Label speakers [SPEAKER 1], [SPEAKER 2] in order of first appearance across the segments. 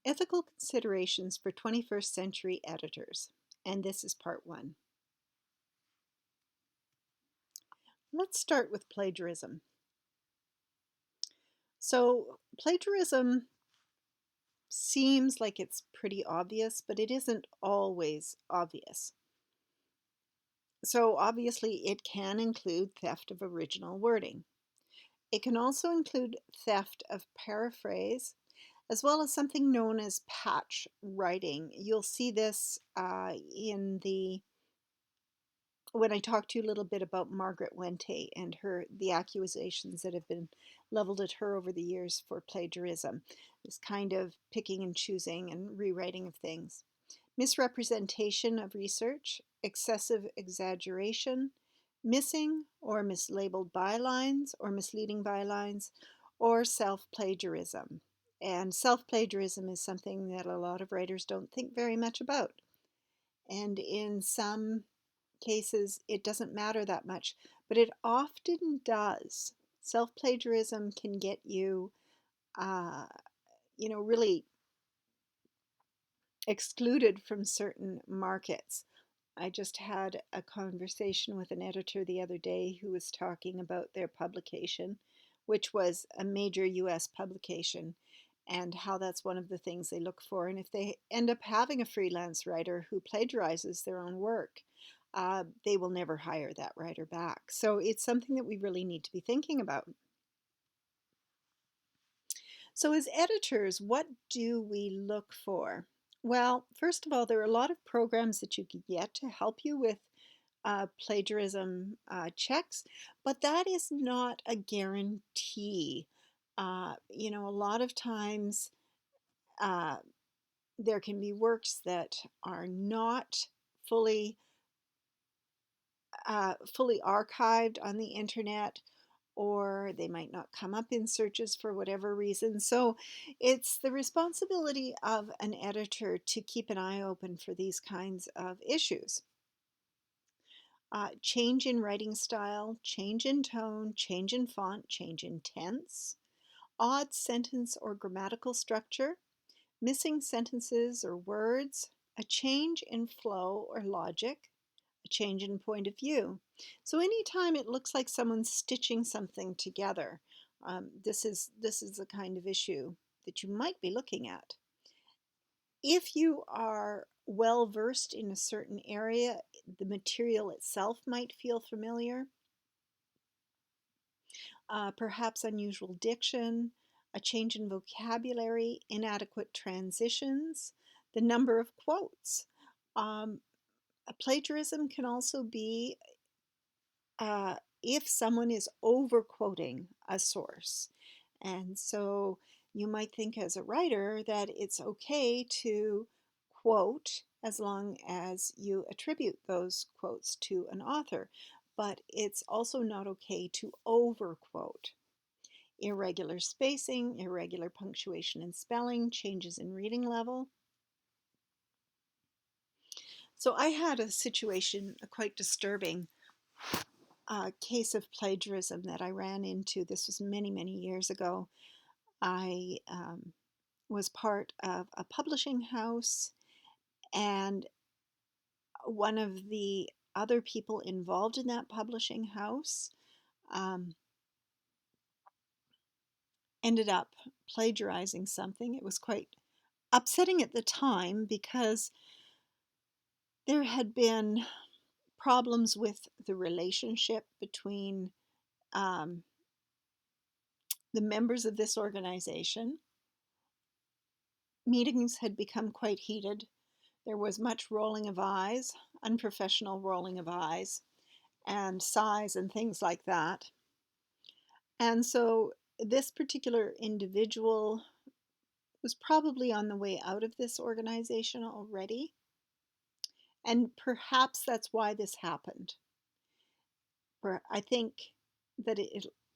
[SPEAKER 1] Ethical Considerations for 21st Century Editors, and this is part one. Let's start with plagiarism. So, plagiarism seems like it's pretty obvious, but it isn't always obvious. So, obviously, it can include theft of original wording. It can also include theft of paraphrase, as well as something known as patch writing. You'll see this when I talked to you a little bit about Margaret Wente and the accusations that have been leveled at her over the years for plagiarism, this kind of picking and choosing and rewriting of things. Misrepresentation of research, excessive exaggeration, missing or mislabeled bylines or misleading bylines, or self-plagiarism. And self-plagiarism is something that a lot of writers don't think very much about. And in some cases, it doesn't matter that much, but it often does. Self-plagiarism can get you, really excluded from certain markets. I just had a conversation with an editor the other day who was talking about their publication, which was a major US publication, and how that's one of the things they look for. And if they end up having a freelance writer who plagiarizes their own work, they will never hire that writer back. So it's something that we really need to be thinking about. So, as editors, what do we look for? Well, first of all, there are a lot of programs that you can get to help you with plagiarism checks, but that is not a guarantee. A lot of times uh, there can be works that are not fully fully archived on the internet, or they might not come up in searches for whatever reason. So it's the responsibility of an editor to keep an eye open for these kinds of issues. Change in writing style, change in tone, change in font, change in tense, odd sentence or grammatical structure, missing sentences or words, a change in flow or logic, a change in point of view. So anytime it looks like someone's stitching something together, this is the kind of issue that you might be looking at. If you are well versed in a certain area, the material itself might feel familiar. Perhaps unusual diction, a change in vocabulary, inadequate transitions, the number of quotes. Um, Plagiarism can also be if someone is overquoting a source. And so you might think as a writer that it's okay to quote as long as you attribute those quotes to an author, but it's also not okay to overquote. Irregular spacing, irregular punctuation and spelling, changes in reading level. So I had a situation, a quite disturbing case of plagiarism that I ran into. This was many, many years ago. I was part of a publishing house, and one of the other people involved in that publishing house um, ended up plagiarizing something. It was quite upsetting at the time because there had been problems with the relationship between um, the members of this organization. Meetings had become quite heated. There was much rolling of eyes, unprofessional rolling of eyes, and sighs and things like that. And so this particular individual was probably on the way out of this organization already. And perhaps that's why this happened. I think that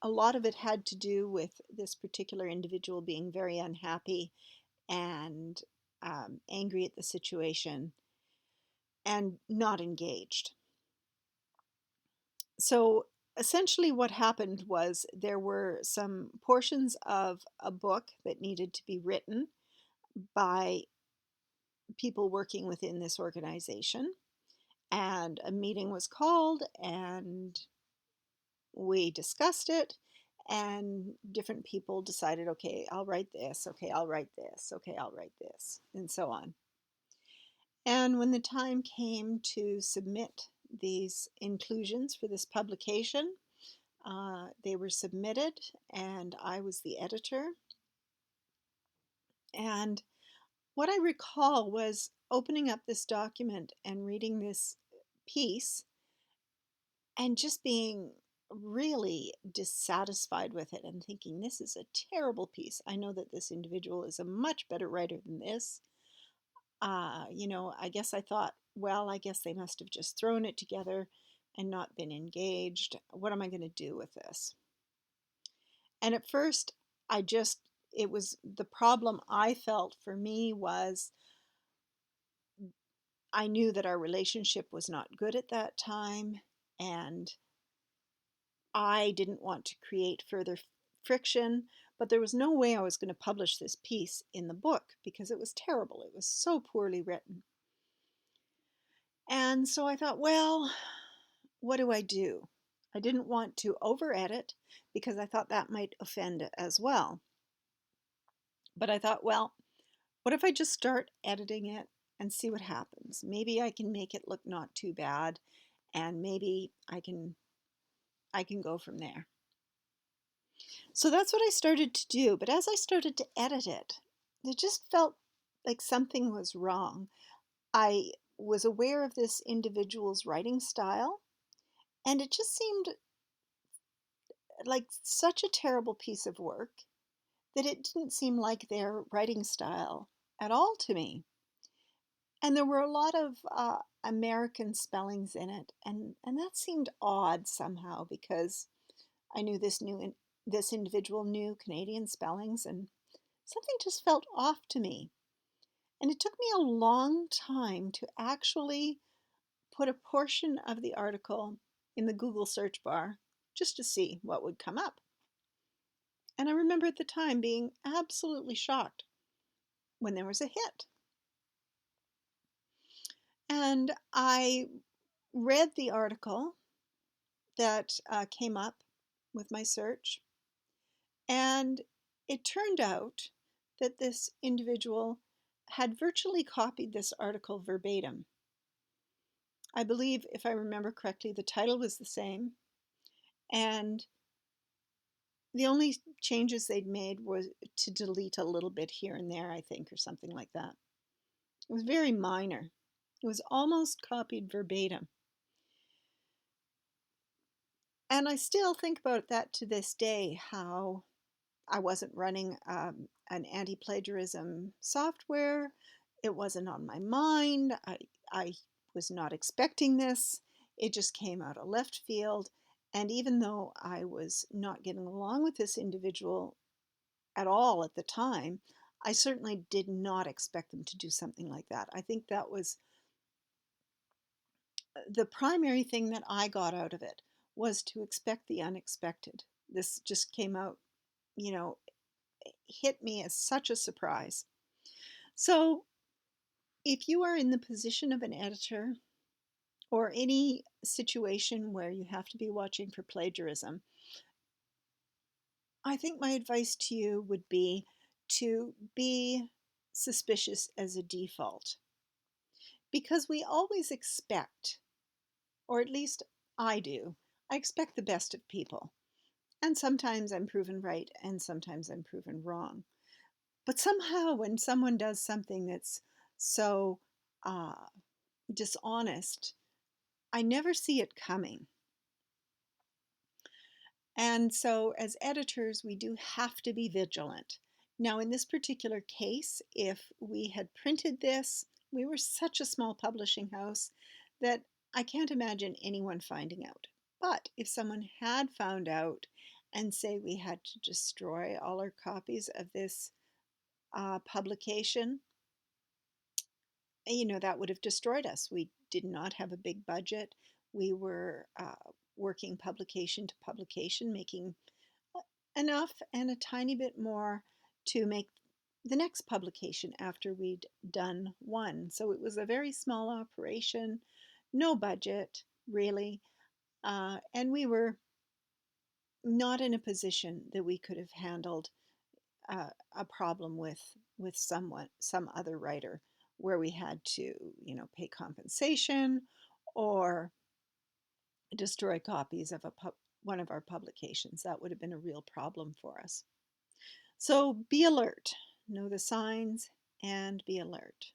[SPEAKER 1] a lot of it had to do with this particular individual being very unhappy and angry at the situation and not engaged. So essentially, what happened was there were some portions of a book that needed to be written by people working within this organization. And a meeting was called, and we discussed it, and different people decided, okay, I'll write this, okay, I'll write this, okay, I'll write this, and so on. And when the time came to submit these inclusions for this publication, they were submitted, and I was the editor. And what I recall was opening up this document and reading this piece and just being really dissatisfied with it and thinking, this is a terrible piece. I know that this individual is a much better writer than this. I guess I thought, well, I guess they must have just thrown it together and not been engaged. What am I going to do with this? And at first, it was the problem I felt for me was I knew that our relationship was not good at that time, and I didn't want to create further friction, but there was no way I was going to publish this piece in the book because it was terrible. It was so poorly written. And so I thought, well, what do I do? I didn't want to over edit because I thought that might offend as well. But I thought, well, what if I just start editing it and see what happens? Maybe I can make it look not too bad, and maybe I can go from there. So that's what I started to do. But as I started to edit it, it just felt like something was wrong. I was aware of this individual's writing style, and it just seemed like such a terrible piece of work that it didn't seem like their writing style at all to me. And there were a lot of American spellings in it, and that seemed odd somehow because I knew this individual knew Canadian spellings, and something just felt off to me. And it took me a long time to actually put a portion of the article in the Google search bar just to see what would come up. And I remember at the time being absolutely shocked when there was a hit. And I read the article that came up with my search, and it turned out that this individual had virtually copied this article verbatim. I believe, if I remember correctly, the title was the same, and the only changes they'd made was to delete a little bit here and there, I think, or something like that. It was very minor. It was almost copied verbatim. And I still think about that to this day, how I wasn't running an anti-plagiarism software. It wasn't on my mind. I was not expecting this. It just came out of left field. And even though I was not getting along with this individual at all at the time, I certainly did not expect them to do something like that. I think that was the primary thing that I got out of it, was to expect the unexpected. This just came out, you know, hit me as such a surprise. So, if you are in the position of an editor or any situation where you have to be watching for plagiarism, I think my advice to you would be to be suspicious as a default, because we always expect, or at least I do, I expect the best of people. And sometimes I'm proven right, and sometimes I'm proven wrong. But somehow, when someone does something that's so uh, dishonest, I never see it coming. And so, as editors, we do have to be vigilant. Now, in this particular case, if we had printed this, we were such a small publishing house that I can't imagine anyone finding out. But if someone had found out, and say we had to destroy all our copies of this publication, that would have destroyed us. We did not have a big budget. We were working publication to publication, making enough and a tiny bit more to make the next publication after we'd done one. So it was a very small operation, no budget really, and we were not in a position that we could have handled a problem with some other writer where we had to, pay compensation or destroy copies of one of our publications. That would have been a real problem for us. So be alert, know the signs, and be alert.